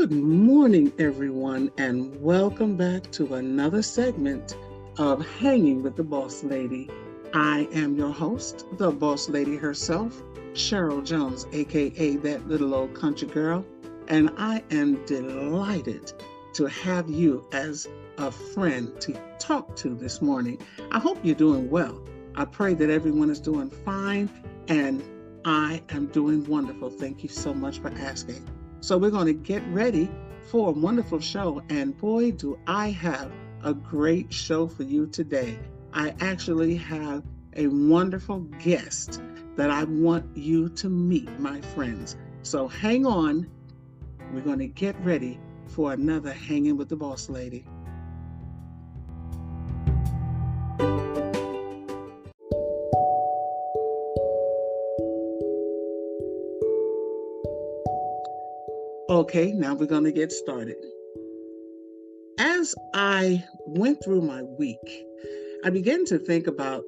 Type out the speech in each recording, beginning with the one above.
Good morning, everyone, and welcome back to another segment of Hanging with the Boss Lady. I am your host, the Boss Lady herself, Cheryl Jones, aka that little old country girl, and I am delighted to have you as a friend to talk to this morning. I hope you're doing well. I pray that everyone is doing fine, and I am doing wonderful. Thank you so much for asking. So we're going to get ready for a wonderful show. And boy, do I have a great show for you today. I actually have a wonderful guest that I want you to meet, my friends. So hang on. We're going to get ready for another Hanging with the Boss Lady. Okay, now we're going to get started. As I went through my week, I began to think about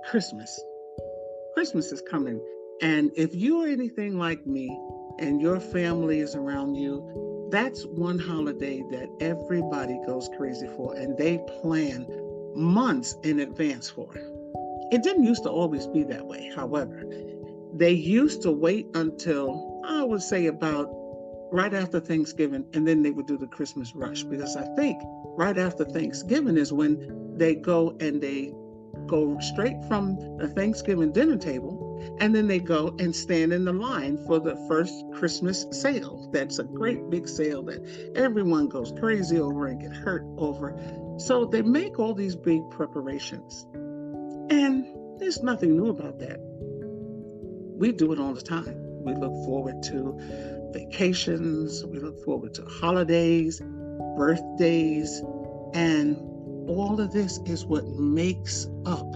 Christmas. Christmas is coming. And if you're anything like me and your family is around you, that's one holiday that everybody goes crazy for and they plan months in advance for. It didn't used to always be that way. However, they used to wait until, I would say, about right after Thanksgiving, and then they would do the Christmas rush, because I think right after Thanksgiving is when they go straight from the Thanksgiving dinner table, and then they go and stand in the line for the first Christmas sale. That's a great big sale that everyone goes crazy over and get hurt over. So they make all these big preparations, and there's nothing new about that. We do it all the time. We look forward to vacations, we look forward to holidays, birthdays, and all of this is what makes up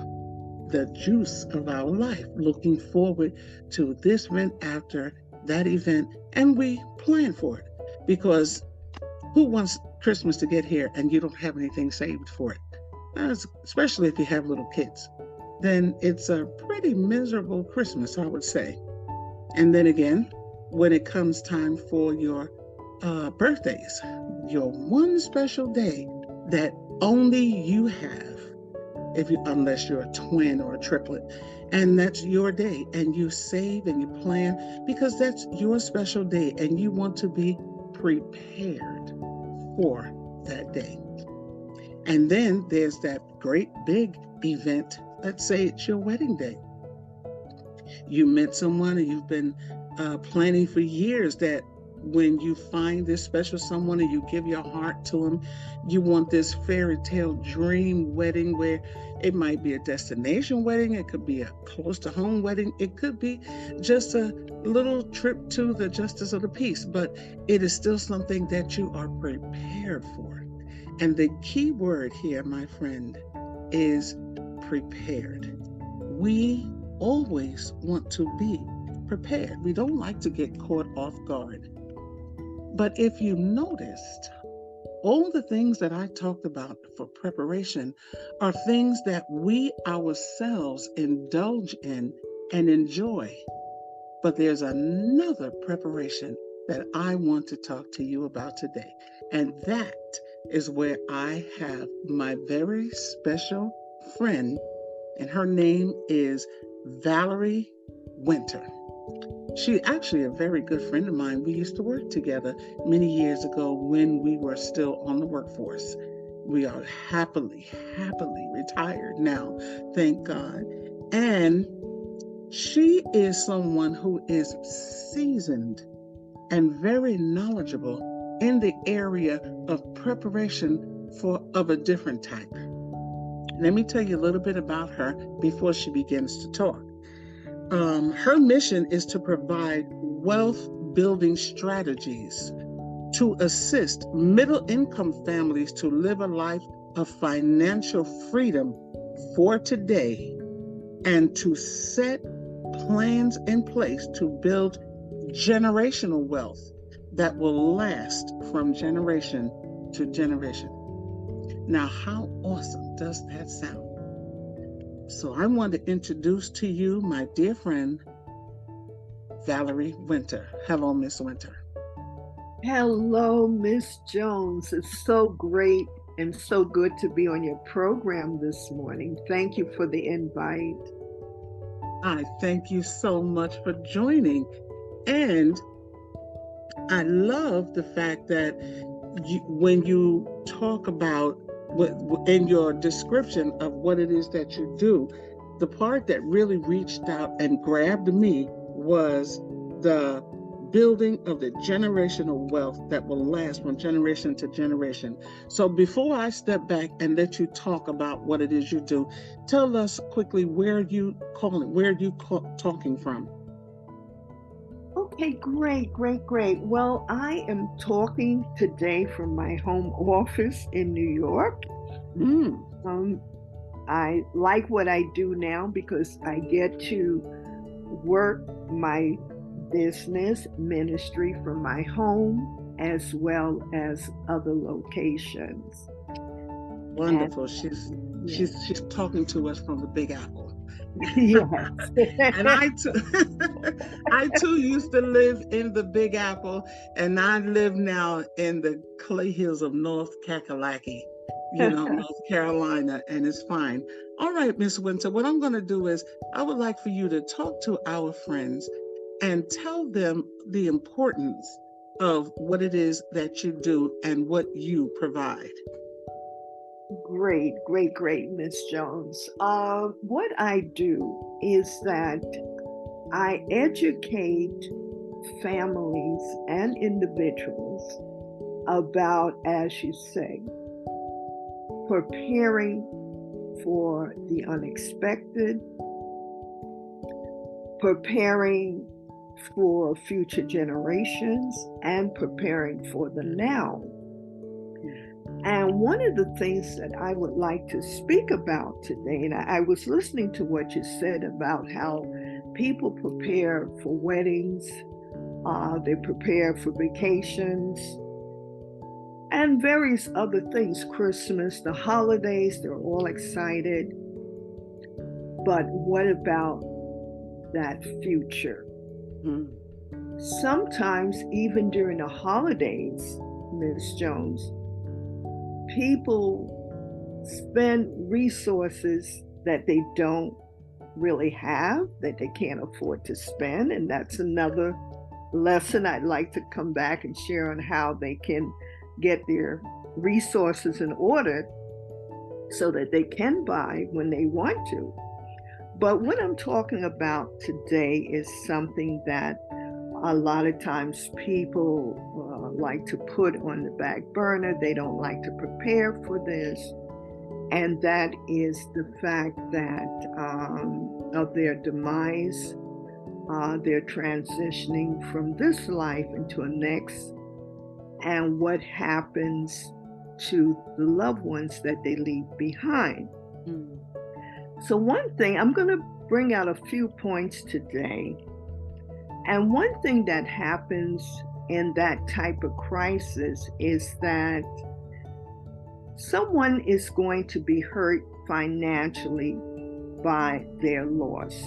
the juice of our life, looking forward to this event after that event, and we plan for it, because who wants Christmas to get here and you don't have anything saved for it? Especially if you have little kids, then it's a pretty miserable Christmas, I would say. And then again, when it comes time for your birthdays, your one special day that only you have, unless you're a twin or a triplet, and that's your day, and you save and you plan because that's your special day, and you want to be prepared for that day. And then there's that great big event. Let's say it's your wedding day. You met someone and you've been planning for years that when you find this special someone and you give your heart to them, you want this fairy tale dream wedding where it might be a destination wedding, it could be a close to home wedding, it could be just a little trip to the justice of the peace, but it is still something that you are prepared for. And the key word here, my friend, is prepared. We always want to be prepared. We don't like to get caught off guard. But if you noticed, all the things that I talked about for preparation are things that we ourselves indulge in and enjoy. But there's another preparation that I want to talk to you about today. And that is where I have my very special friend, and her name is Valerie Wynter. She's actually a very good friend of mine. We used to work together many years ago when we were still on the workforce. We are happily retired now, thank God. And she is someone who is seasoned and very knowledgeable in the area of preparation of a different type. Let me tell you a little bit about her before she begins to talk. Her mission is to provide wealth building strategies to assist middle-income families to live a life of financial freedom for today and to set plans in place to build generational wealth that will last from generation to generation. Now, how awesome does that sound? So I want to introduce to you my dear friend, Valerie Wynter. Hello, Miss Wynter. Hello, Miss Jones. It's so great and so good to be on your program this morning. Thank you for the invite. I thank you so much for joining. And I love the fact that when you talk about in your description of what it is that you do, the part that really reached out and grabbed me was the building of the generational wealth that will last from generation to generation. So before I step back and let you talk about what it is you do, tell us quickly where you talking from? Okay, great, great, great. Well, I am talking today from my home office in New York. Mm, Um, I like what I do now because I get to work my business ministry from my home as well as other locations. And wonderful. yeah, She's talking to us from the Big Apple. yes. And I too, I too used to live in the Big Apple, and I live now in the clay hills of North Kakalaki, North Carolina, and it's fine. All right, Miss Winter, what I'm going to do is I would like for you to talk to our friends and tell them the importance of what it is that you do and what you provide. Great, great, great, Miss Jones. What I do is that I educate families and individuals about, as you say, preparing for the unexpected, preparing for future generations, and preparing for the now. And one of the things that I would like to speak about today, and I was listening to what you said about how people prepare for weddings, they prepare for vacations, and various other things, Christmas, the holidays, they're all excited. But what about that future? Mm, Sometimes, even during the holidays, Miss Jones, people spend resources that they don't really have, that they can't afford to spend. And that's another lesson I'd like to come back and share on how they can get their resources in order so that they can buy when they want to. But what I'm talking about today is something that a lot of times people like to put on the back burner. They don't like to prepare for this. And that is the fact that of their demise, they're transitioning from this life into a next, and what happens to the loved ones that they leave behind. mm, So, one thing, I'm going to bring out a few points today. And one thing that happens in that type of crisis is that someone is going to be hurt financially by their loss.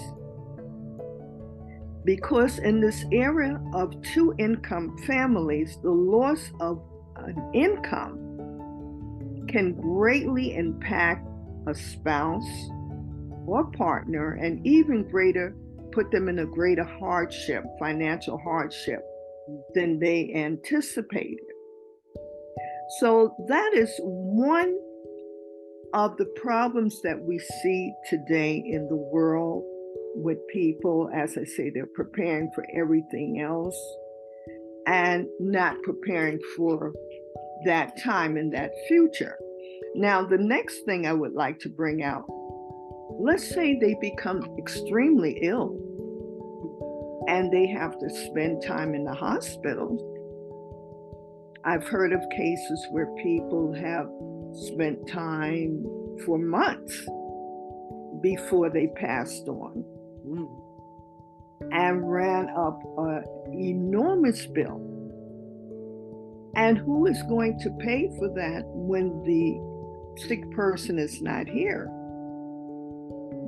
Because in this era of two income families, the loss of an income can greatly impact a spouse or partner, and even greater, put them in a greater hardship, financial hardship, than they anticipated. So that is one of the problems that we see today in the world with people. As I say, they're preparing for everything else and not preparing for that time and that future. Now, the next thing I would like to bring out, let's say they become extremely ill and they have to spend time in the hospital. I've heard of cases where people have spent time for months before they passed on mm. and ran up an enormous bill. And who is going to pay for that when the sick person is not here?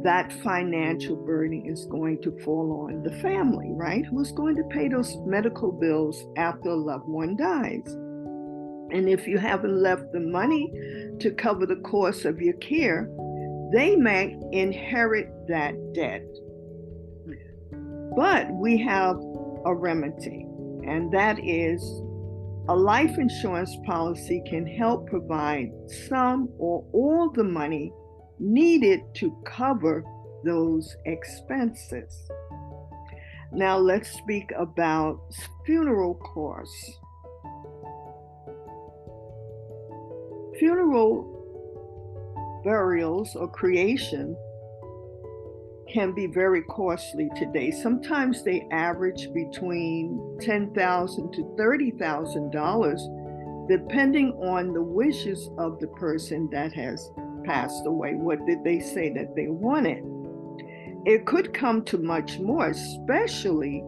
that financial burden is going to fall on the family, right? Who's going to pay those medical bills after a loved one dies? And if you haven't left the money to cover the cost of your care, they may inherit that debt. But we have a remedy, and that is a life insurance policy can help provide some or all the money needed to cover those expenses. Now let's speak about funeral costs. Funeral burials or cremation can be very costly today. Sometimes they average between $10,000 to $30,000, depending on the wishes of the person that has passed away. What did they say that they wanted? It could come to much more, especially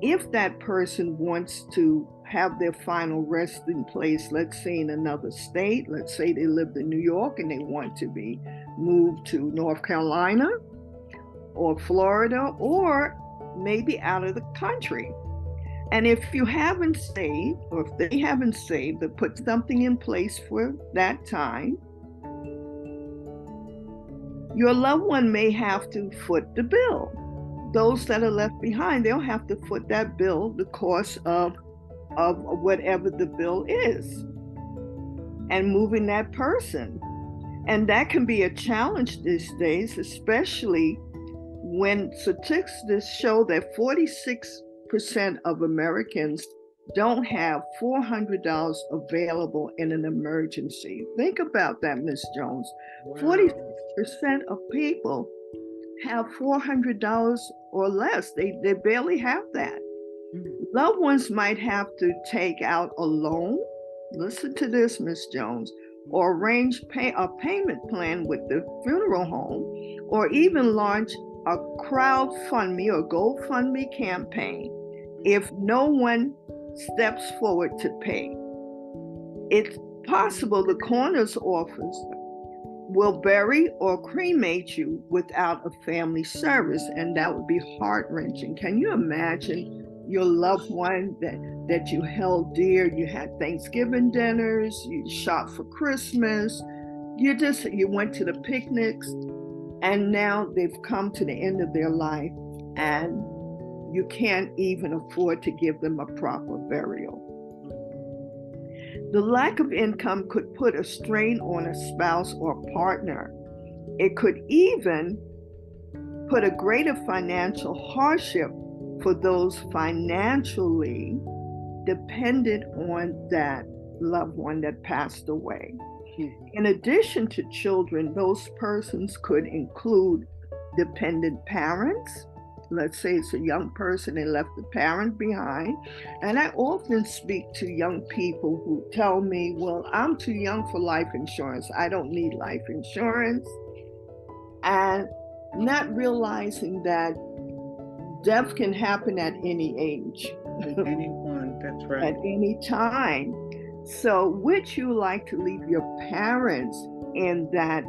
if that person wants to have their final resting place, let's say in another state. Let's say they lived in New York and they want to be moved to North Carolina or Florida, or maybe out of the country. And if you haven't saved, or if they haven't saved or put something in place for that time, your loved one may have to foot the bill. Those that are left behind, they'll have to foot that bill, the cost of whatever the bill is, and moving that person. And that can be a challenge these days, especially when statistics show that 46% of Americans don't have $400 available in an emergency. Think about that, Ms. Jones. Wow. 46% of people have $400 or less. They barely have that. Loved ones might have to take out a loan. Listen to this, Ms. Jones, or arrange a payment plan with the funeral home, or even launch a crowdfunding or GoFundMe campaign if no one steps forward to pay. It's possible the coroner's office will bury or cremate you without a family service, and that would be heart-wrenching. Can you imagine your loved one that you held dear? You had Thanksgiving dinners, you shop for Christmas, you went to the picnics, and now they've come to the end of their life, and you can't even afford to give them a proper burial. The lack of income could put a strain on a spouse or partner. It could even put a greater financial hardship for those financially dependent on that loved one that passed away. In addition to children, those persons could include dependent parents. Let's say it's a young person and left the parent behind. And I often speak to young people who tell me, well, I'm too young for life insurance. I don't need life insurance. And not realizing that death can happen at any age. At anyone, that's right. At any time. So would you like to leave your parents in that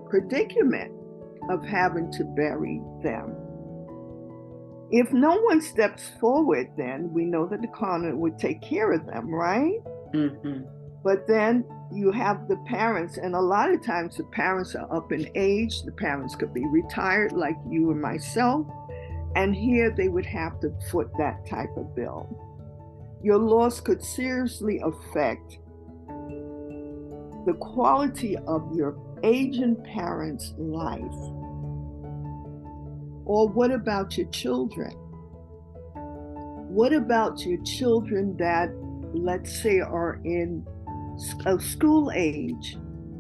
predicament of having to bury them? If no one steps forward, then we know that the coroner would take care of them, right? Mm-hmm. But then you have the parents, and a lot of times the parents are up in age. The parents could be retired like you and myself. And here they would have to foot that type of bill. Your loss could seriously affect the quality of your aging parents' life. Or what about your children? What about your children that, let's say, are in school age,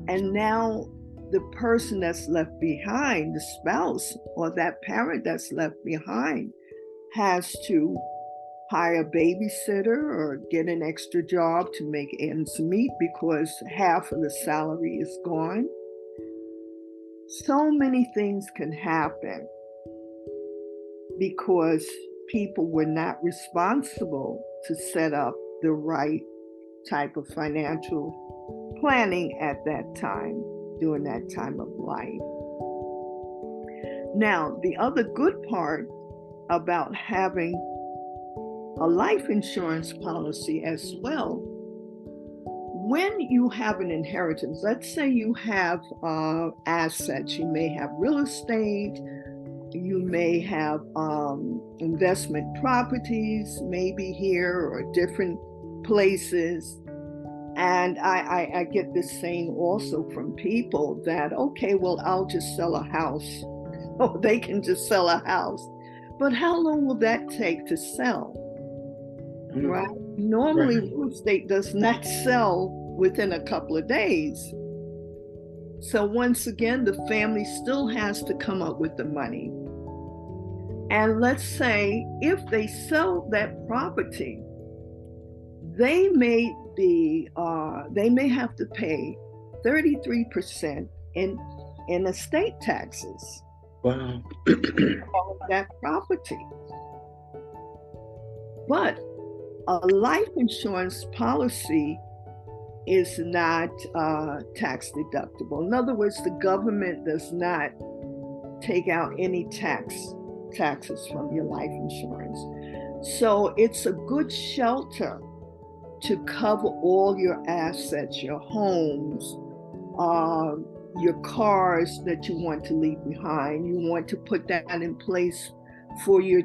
and now the person that's left behind, the spouse or that parent that's left behind, has to hire a babysitter or get an extra job to make ends meet because half of the salary is gone? So many things can happen because people were not responsible to set up the right type of financial planning at that time, during that time of life. Now, the other good part about having a life insurance policy as well, when you have an inheritance, let's say you have assets, you may have real estate, you may have investment properties, maybe here or different places. And I get this saying also from people that, okay, well, I'll just sell a house. Oh, they can just sell a house. But how long will that take to sell? Right? Normally, Right. real estate does not sell within a couple of days. So once again, the family still has to come up with the money. And let's say if they sell that property, they may have to pay 33% in estate taxes Wow. on that property. But a life insurance policy is not tax deductible. In other words, the government does not take out any taxes from your life insurance. So it's a good shelter to cover all your assets, your homes, your cars that you want to leave behind. You want to put that in place for your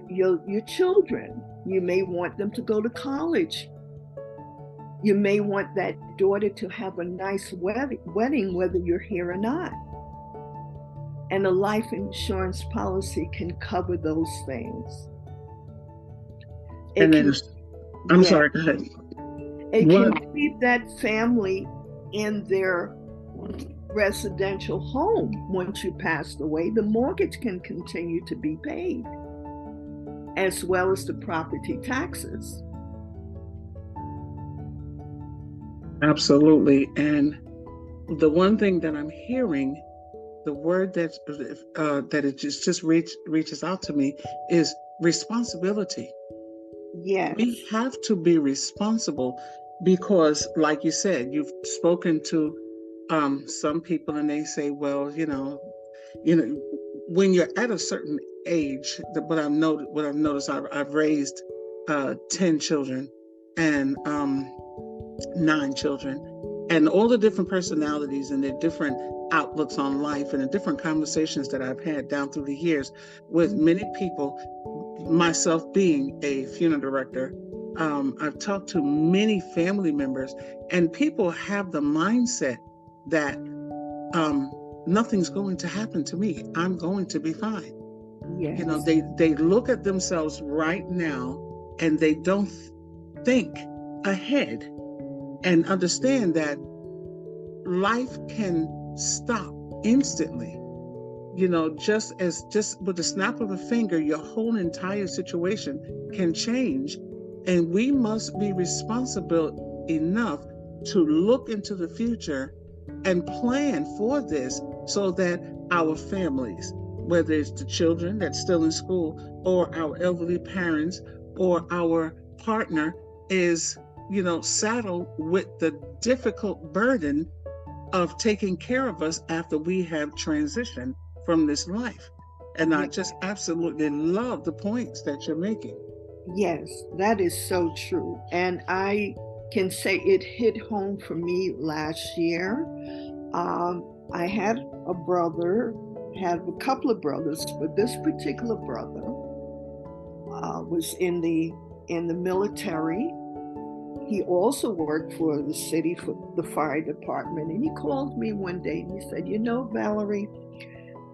children. You may want them to go to college. You may want that daughter to have a nice wedding, whether you're here or not. And a life insurance policy can cover those things. And then, I'm sorry, go ahead. It can keep that family in their residential home. Once you passed away, the mortgage can continue to be paid, as well as the property taxes. Absolutely. And the one thing that I'm hearing, the word that it just reaches out to me is responsibility. Yes. We have to be responsible because, like you said, you've spoken to some people and they say, well, when you're at a certain age, what I've noticed, I've raised 10 children and 9 children, and all the different personalities and their different outlooks on life and the different conversations that I've had down through the years with many people, myself being a funeral director. I've talked to many family members, and people have the mindset that nothing's going to happen to me. I'm going to be fine. Yes. They look at themselves right now and they don't think ahead and understand that life can stop instantly. Just with the snap of a finger, your whole entire situation can change. And we must be responsible enough to look into the future and plan for this so that our families, whether it's the children that's still in school or our elderly parents or our partner, is saddled with the difficult burden of taking care of us after we have transitioned from this life. And I just absolutely love the points that you're making. Yes, that is so true. And I can say it hit home for me last year. I had a couple of brothers, but this particular brother was in the military. He also worked for the city, for the fire department. And he called me one day and he said, Valerie,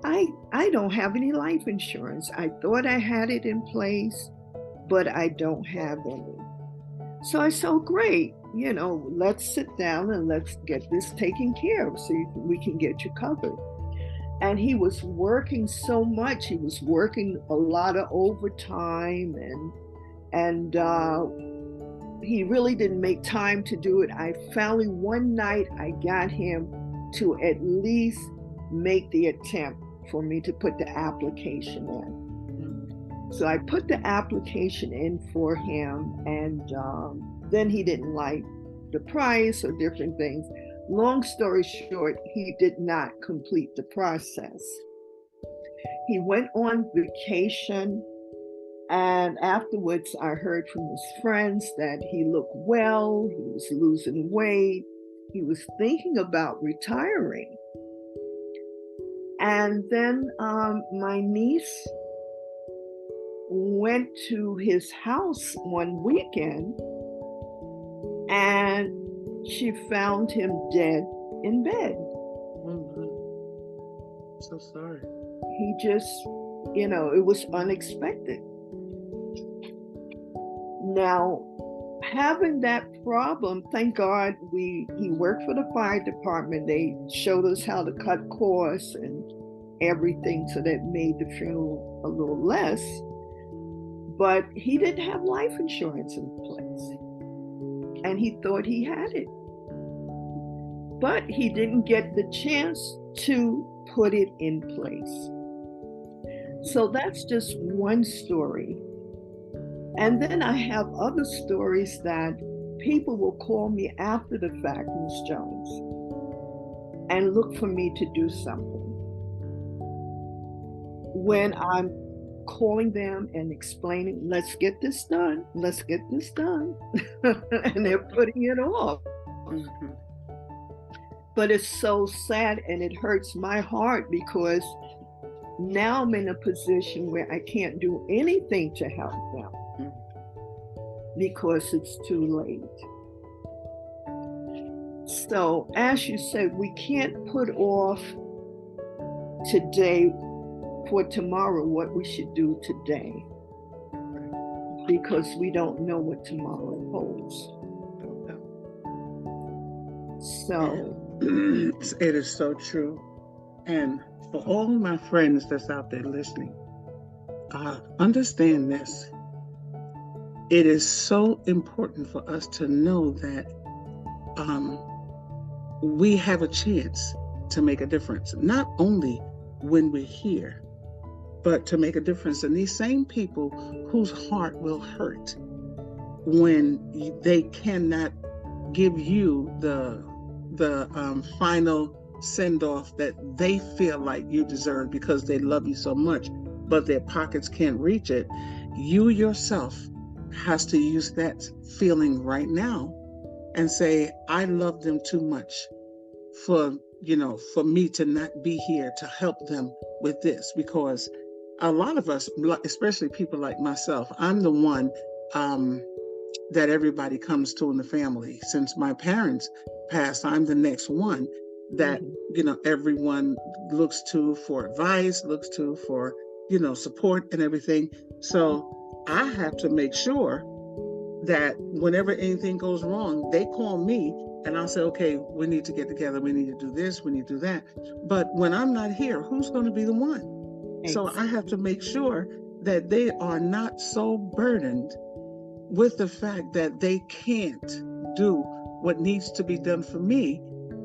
I don't have any life insurance. I thought I had it in place, but I don't have any. So I said, oh, great. Let's sit down and let's get this taken care of so we can get you covered. And he was working so much. He was working a lot of overtime and he really didn't make time to do it. I finally, one night, I got him to at least make the attempt for me to put the application in. So I put the application in for him, and then he didn't like the price or different things. Long story short, he did not complete the process. He went on vacation, and afterwards I heard from his friends that he looked well, he was losing weight, he was thinking about retiring. And then my niece went to his house one weekend, and she found him dead in bed. Oh, so sorry. He just, it was unexpected. Now, having that problem, thank God he worked for the fire department. They showed us how to cut costs and everything, so that made the funeral a little less. But he didn't have life insurance in place, and he thought he had it. But he didn't get the chance to put it in place. So that's just one story. And then I have other stories that people will call me after the fact, Ms. Jones, and look for me to do something. When I'm calling them and explaining, let's get this done, let's get this done, and they're putting it off. Mm-hmm. But it's so sad, and it hurts my heart, because now I'm in a position where I can't do anything to help them because it's too late. So, as you said, we can't put off today for tomorrow what we should do today, because we don't know what tomorrow holds. So it is so true. And for all my friends that's out there listening, understand this. It is so important for us to know that we have a chance to make a difference, not only when we're here, but to make a difference in these same people whose heart will hurt when they cannot give you the final send-off that they feel like you deserve because they love you so much, but their pockets can't reach it. You yourself has to use that feeling right now and say, I love them too much for me to not be here to help them with this. Because a lot of us, especially people like myself, I'm the one that everybody comes to in the family. Since my parents passed, I'm the next one that, everyone looks to for advice, looks to for, support and everything. So I have to make sure that whenever anything goes wrong, they call me and I'll say, okay, we need to get together. We need to do this. We need to do that. But when I'm not here, who's going to be the one? Exactly. So I have to make sure that they are not so burdened with the fact that they can't do what needs to be done for me,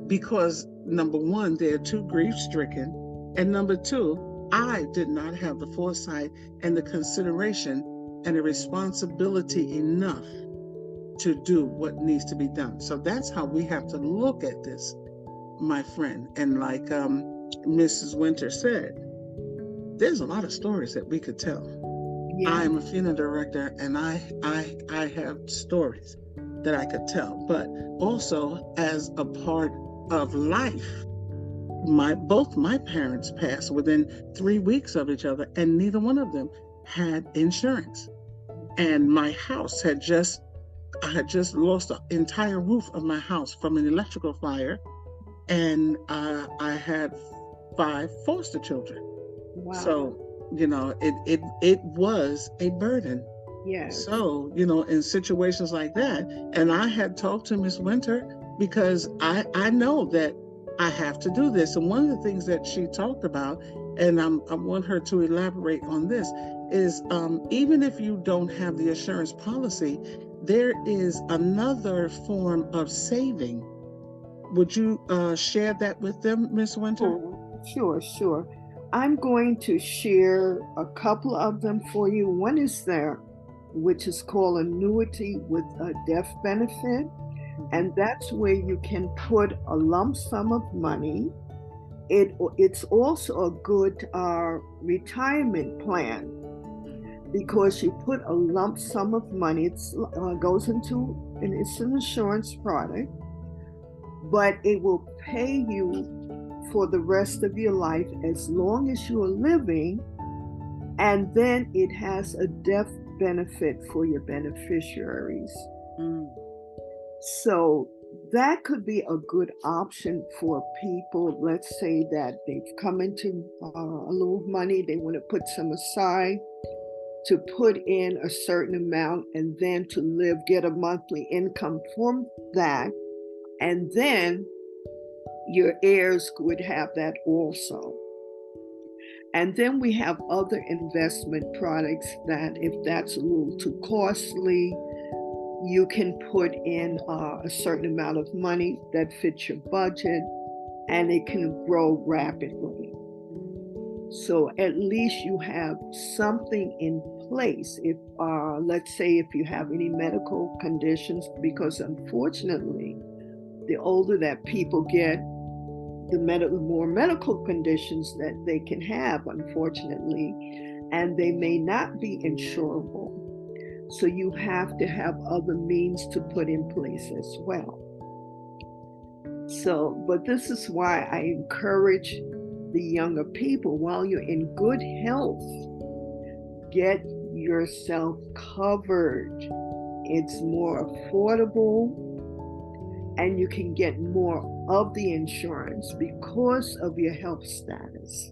because number one, they're too grief-stricken, and number two, I did not have the foresight and the consideration and the responsibility enough to do what needs to be done. So that's how we have to look at this, my friend. And like Mrs. Wynter said, there's a lot of stories that we could tell. Yeah. I'm a funeral director, and I have stories that I could tell, but also as a part of life, both my parents passed within 3 weeks of each other, and neither one of them had insurance. And my house I had just lost the entire roof of my house from an electrical fire, and I had 5 foster children. Wow. So it was a burden. Yes. So, in situations like that, and I had talked to Miss Wynter because I know that I have to do this. And one of the things that she talked about, and I want her to elaborate on this, is even if you don't have the insurance policy, there is another form of saving. Would you share that with them, Miss Wynter? Sure. I'm going to share a couple of them for you. One is there, which is called annuity with a death benefit. And that's where you can put a lump sum of money it's also a good retirement plan, because you put a lump sum of money. It goes into, and it's an insurance product, but it will pay you for the rest of your life as long as you are living, and then it has a death benefit for your beneficiaries. So that could be a good option for people. Let's say that they've come into a little money, they want to put some aside to put in a certain amount, and then to live, get a monthly income from that, and then your heirs would have that also. And then we have other investment products that, if that's a little too costly, you can put in a certain amount of money that fits your budget, and it can grow rapidly. So at least you have something in place. If let's say if you have any medical conditions, because unfortunately, the older that people get, the more medical conditions that they can have, unfortunately, and they may not be insurable. So you have to have other means to put in place as well. So, but this is why I encourage the younger people, while you're in good health, get yourself covered. It's more affordable, and you can get more of the insurance because of your health status.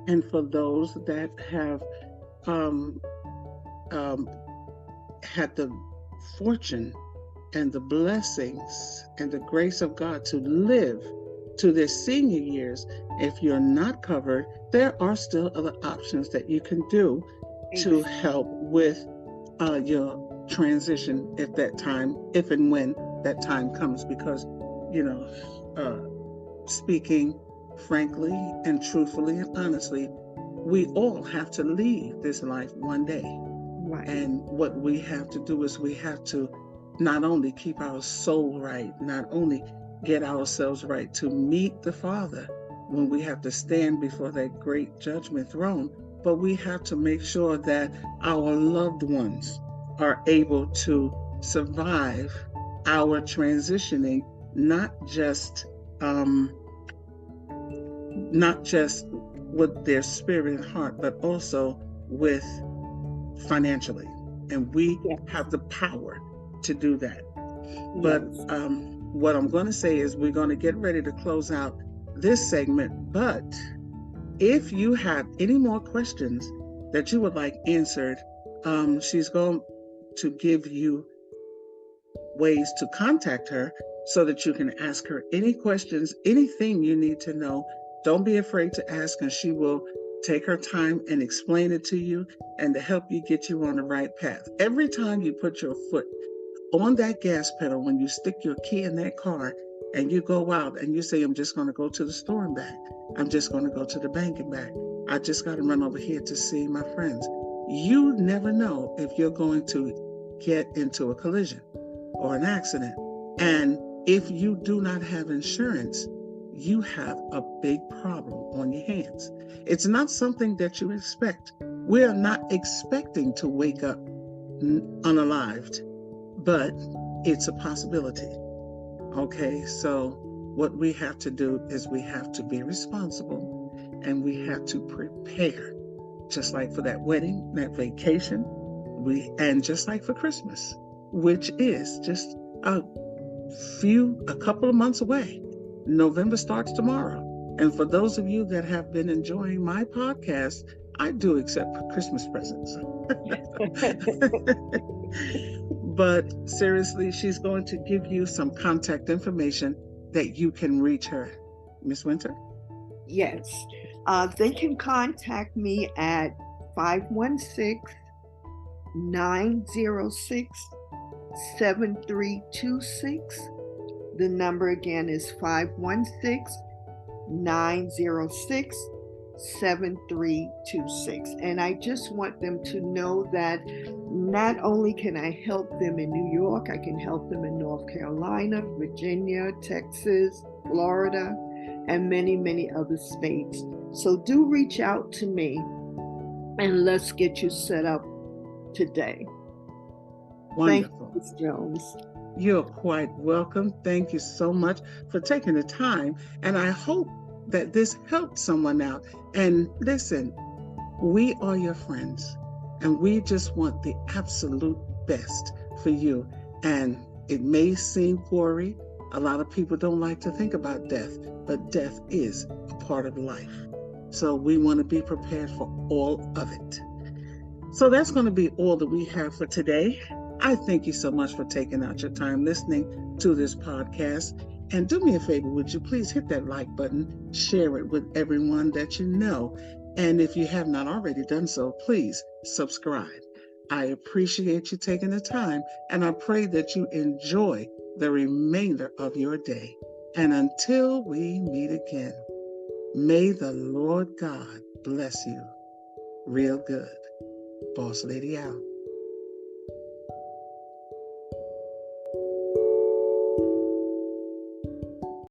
And for those that have had the fortune and the blessings and the grace of God to live to their senior years, if you're not covered, there are still other options that you can do to help with your transition if and when that time comes. Because, speaking frankly and truthfully and honestly, we all have to leave this life one day. Right. And what we have to do is we have to not only keep our soul right, not only get ourselves right to meet the Father when we have to stand before that great judgment throne, but we have to make sure that our loved ones are able to survive our transitioning, not just with their spirit and heart, but also with financially. And we have the power to do that. But what I'm going to say is we're going to get ready to close out this segment. But if you have any more questions that you would like answered, she's going to give you ways to contact her so that you can ask her any questions, anything you need to know. Don't be afraid to ask, and she will take her time and explain it to you and to help you get you on the right path. Every time you put your foot on that gas pedal, when you stick your key in that car and you go out and you say, I'm just going to go to the store and back. I'm just going to go to the bank and back. I just got to run over here to see my friends. You never know if you're going to get into a collision or an accident. And if you do not have insurance, you have a big problem on your hands. It's not something that you expect. We are not expecting to wake up unalived, but it's a possibility. Okay, so what we have to do is we have to be responsible, and we have to prepare, just like for that wedding, that vacation, and just like for Christmas, which is just a couple of months away. November starts tomorrow. And for those of you that have been enjoying my podcast, I do accept Christmas presents. But seriously, she's going to give you some contact information that you can reach her. Miss Wynter? Yes. They can contact me at 516-906-7326. The number again is 516-906-7326. And I just want them to know that not only can I help them in New York, I can help them in North Carolina, Virginia, Texas, Florida, and many, many other states. So do reach out to me and let's get you set up today. Wonderful. Thank you, Ms. Jones. You're quite welcome. Thank you so much for taking the time. And I hope that this helped someone out. And listen, we are your friends, and we just want the absolute best for you. And it may seem gory. A lot of people don't like to think about death, but death is a part of life. So we want to be prepared for all of it. So that's going to be all that we have for today. I thank you so much for taking out your time listening to this podcast. And do me a favor, would you please hit that like button, share it with everyone that you know. And if you have not already done so, please subscribe. I appreciate you taking the time, and I pray that you enjoy the remainder of your day. And until we meet again, may the Lord God bless you real good. Boss Lady out.